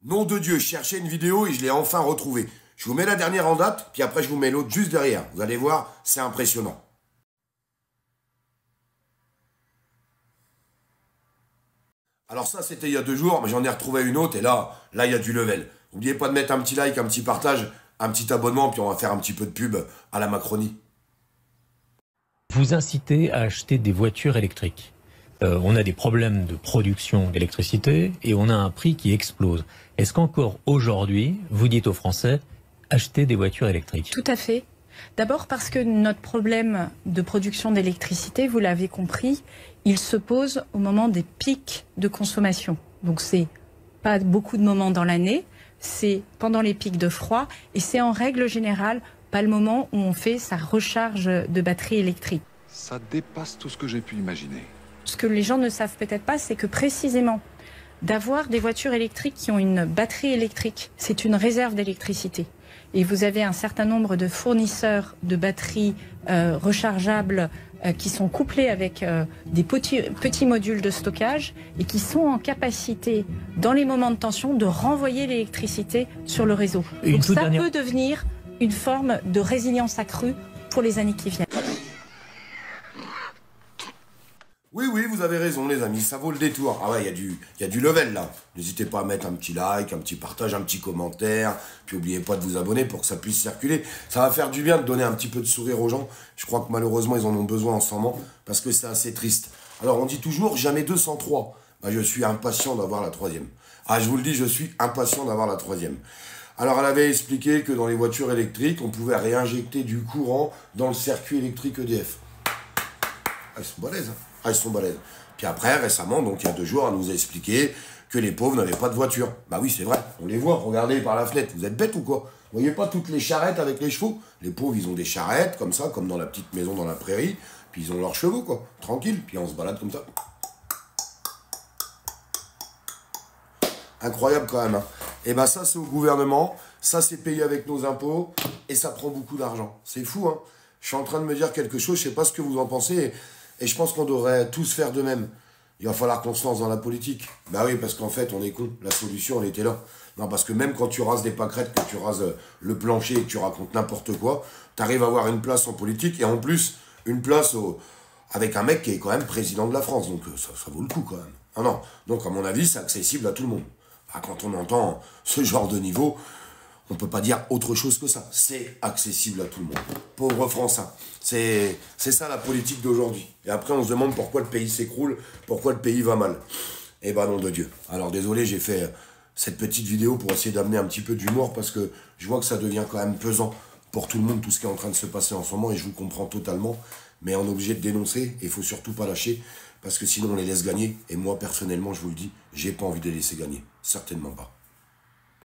Nom de Dieu, je cherchais une vidéo et je l'ai enfin retrouvée. Je vous mets la dernière en date, puis après je vous mets l'autre juste derrière. Vous allez voir, c'est impressionnant. Alors ça, c'était il y a 2 jours, mais j'en ai retrouvé une autre, et là, il y a du level. N'oubliez pas de mettre un petit like, un petit partage, un petit abonnement, puis on va faire un petit peu de pub à la Macronie. Vous incitez à acheter des voitures électriques. On a des problèmes de production d'électricité et on a un prix qui explose. Est-ce qu'encore aujourd'hui, vous dites aux Français, achetez des voitures électriques? Tout à fait. D'abord parce que notre problème de production d'électricité, vous l'avez compris, il se pose au moment des pics de consommation. Donc c'est pas beaucoup de moments dans l'année, c'est pendant les pics de froid et c'est en règle générale pas le moment où on fait sa recharge de batterie électrique. Ça dépasse tout ce que j'ai pu imaginer. Ce que les gens ne savent peut-être pas, c'est que précisément, d'avoir des voitures électriques qui ont une batterie électrique, c'est une réserve d'électricité. Et vous avez un certain nombre de fournisseurs de batteries rechargeables qui sont couplés avec des petits modules de stockage et qui sont en capacité, dans les moments de tension, de renvoyer l'électricité sur le réseau. Donc ça peut devenir une forme de résilience accrue pour les années qui viennent. Oui, vous avez raison les amis, ça vaut le détour. Ah ouais, il y a du level là. N'hésitez pas à mettre un petit like, un petit partage, un petit commentaire. Puis n'oubliez pas de vous abonner pour que ça puisse circuler. Ça va faire du bien de donner un petit peu de sourire aux gens. Je crois que malheureusement ils en ont besoin en ce moment parce que c'est assez triste. Alors on dit toujours jamais 203. Bah, je suis impatient d'avoir la 3e. Ah, je vous le dis, je suis impatient d'avoir la 3e. Alors elle avait expliqué que dans les voitures électriques, on pouvait réinjecter du courant dans le circuit électrique EDF. Ah, ils sont balèzes, hein. Ah, ils sont balèzes. Puis après, récemment, donc il y a 2 jours, elle nous a expliqué que les pauvres n'avaient pas de voiture. Bah oui, c'est vrai, on les voit, regardez par la fenêtre. Vous êtes bêtes ou quoi? Vous voyez pas toutes les charrettes avec les chevaux? Les pauvres, ils ont des charrettes, comme ça, comme dans la petite maison dans la prairie. Puis ils ont leurs chevaux, quoi, tranquille. Puis on se balade comme ça. Incroyable quand même, hein. Et ben ça, c'est au gouvernement, ça, c'est payé avec nos impôts, et ça prend beaucoup d'argent. C'est fou, hein. Je suis en train de me dire quelque chose, je sais pas ce que vous en pensez, et je pense qu'on devrait tous faire de même. Il va falloir qu'on se lance dans la politique. Bah oui, parce qu'en fait, on est con. La solution, elle était là. Non, parce que même quand tu rases des pâquerettes, que tu rases le plancher et que tu racontes n'importe quoi, t'arrives à avoir une place en politique, et en plus, une place avec un mec qui est quand même président de la France. Donc ça vaut le coup quand même. Ah non. Donc à mon avis, c'est accessible à tout le monde. Bah, quand on entend ce genre de niveau, on ne peut pas dire autre chose que ça. C'est accessible à tout le monde. Pauvres Français. C'est ça la politique d'aujourd'hui. Et après, on se demande pourquoi le pays s'écroule, pourquoi le pays va mal. Eh ben, nom de Dieu. Alors, désolé, j'ai fait cette petite vidéo pour essayer d'amener un petit peu d'humour parce que je vois que ça devient quand même pesant pour tout le monde, tout ce qui est en train de se passer en ce moment, et je vous comprends totalement. Mais on est obligé de dénoncer, et il faut surtout pas lâcher, parce que sinon on les laisse gagner. Et moi, personnellement, je vous le dis, j'ai pas envie de les laisser gagner. Certainement pas.